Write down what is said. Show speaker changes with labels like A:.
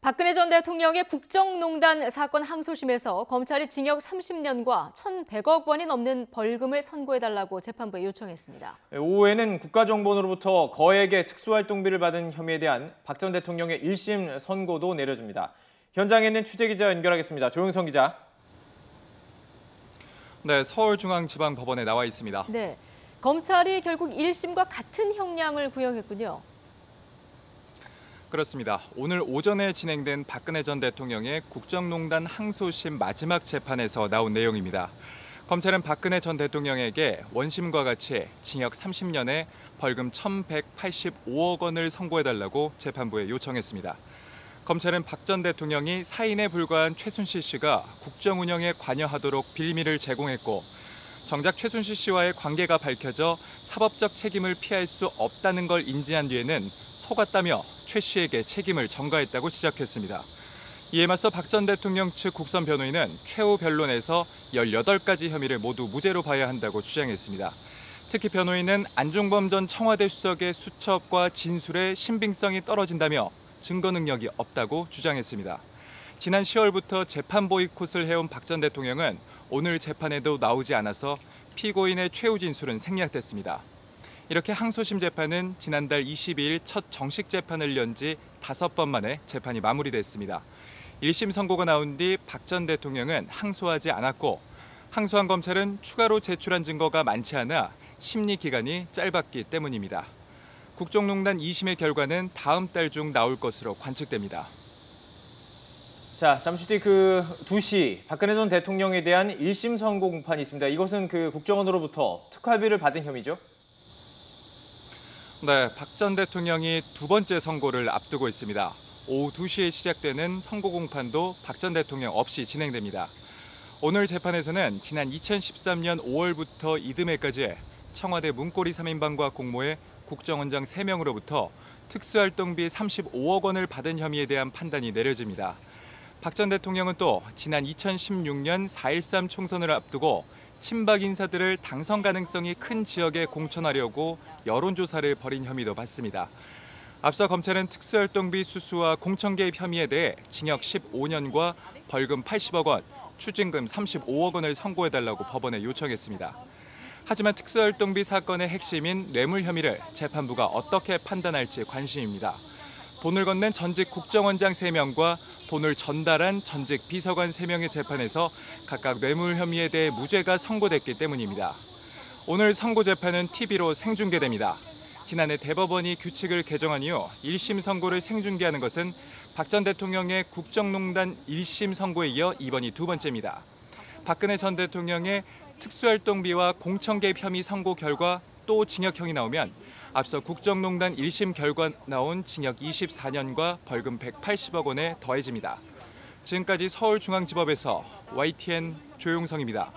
A: 박근혜 전 대통령의 국정농단 사건 항소심에서 검찰이 징역 30년과 1,100억 원이 넘는 벌금을 선고해달라고 재판부에 요청했습니다.
B: 오후에는 국가정보원으로부터 거액의 특수활동비를 받은 혐의에 대한 박 전 대통령의 1심 선고도 내려집니다. 현장에 있는 취재기자 연결하겠습니다. 조영성 기자.
C: 네, 서울중앙지방법원에 나와 있습니다.
A: 네, 검찰이 결국 1심과 같은 형량을 구형했군요.
C: 그렇습니다. 오늘 오전에 진행된 박근혜 전 대통령의 국정농단 항소심 마지막 재판에서 나온 내용입니다. 검찰은 박근혜 전 대통령에게 원심과 같이 징역 30년에 벌금 1,185억 원을 선고해달라고 재판부에 요청했습니다. 검찰은 박 전 대통령이 사인에 불과한 최순실 씨가 국정 운영에 관여하도록 빌미를 제공했고 정작 최순실 씨와의 관계가 밝혀져 사법적 책임을 피할 수 없다는 걸 인지한 뒤에는 속았다며 최 씨에게 책임을 전가했다고 지적했습니다. 이에 맞서 박 전 대통령 측 국선 변호인은 최후 변론에서 18가지 혐의를 모두 무죄로 봐야 한다고 주장했습니다. 특히 변호인은 안종범 전 청와대 수석의 수첩과 진술의 신빙성이 떨어진다며 증거 능력이 없다고 주장했습니다. 지난 10월부터 재판 보이콧을 해온 박 전 대통령은 오늘 재판에도 나오지 않아서 피고인의 최후 진술은 생략됐습니다. 이렇게 항소심 재판은 지난달 22일 첫 정식 재판을 연 지 5번 만에 재판이 마무리됐습니다. 1심 선고가 나온 뒤 박 전 대통령은 항소하지 않았고 항소한 검찰은 추가로 제출한 증거가 많지 않아 심리 기간이 짧았기 때문입니다. 국정농단 2심의 결과는 다음 달 중 나올 것으로 관측됩니다.
B: 자, 잠시 뒤 2시 박근혜 전 대통령에 대한 1심 선고 공판이 있습니다. 이것은 국정원으로부터 특활비를 받은 혐의죠?
C: 네, 박 전 대통령이 두 번째 선고를 앞두고 있습니다. 오후 2시에 시작되는 선고 공판도 박 전 대통령 없이 진행됩니다. 오늘 재판에서는 지난 2013년 5월부터 이듬해까지 청와대 문고리 3인방과 공모해 국정원장 3명으로부터 특수활동비 35억 원을 받은 혐의에 대한 판단이 내려집니다. 박 전 대통령은 또 지난 2016년 4.13 총선을 앞두고 친박 인사들을 당선 가능성이 큰 지역에 공천하려고 여론조사를 벌인 혐의도 받습니다. 앞서 검찰은 특수활동비 수수와 공천 개입 혐의에 대해 징역 15년과 벌금 80억 원, 추징금 35억 원을 선고해달라고 법원에 요청했습니다. 하지만 특수활동비 사건의 핵심인 뇌물 혐의를 재판부가 어떻게 판단할지 관심입니다. 돈을 건넨 전직 국정원장 3명과 돈을 전달한 전직 비서관 3명의 재판에서 각각 뇌물 혐의에 대해 무죄가 선고됐기 때문입니다. 오늘 선고 재판은 TV로 생중계됩니다. 지난해 대법원이 규칙을 개정한 이후 1심 선고를 생중계하는 것은 박 전 대통령의 국정농단 1심 선고에 이어 이번이 두 번째입니다. 박근혜 전 대통령의 특수활동비와 공천 개입 혐의 선고 결과 또 징역형이 나오면 앞서 국정농단 1심 결과 나온 징역 24년과 벌금 180억 원에 더해집니다. 지금까지 서울중앙지법에서 YTN 조용성입니다.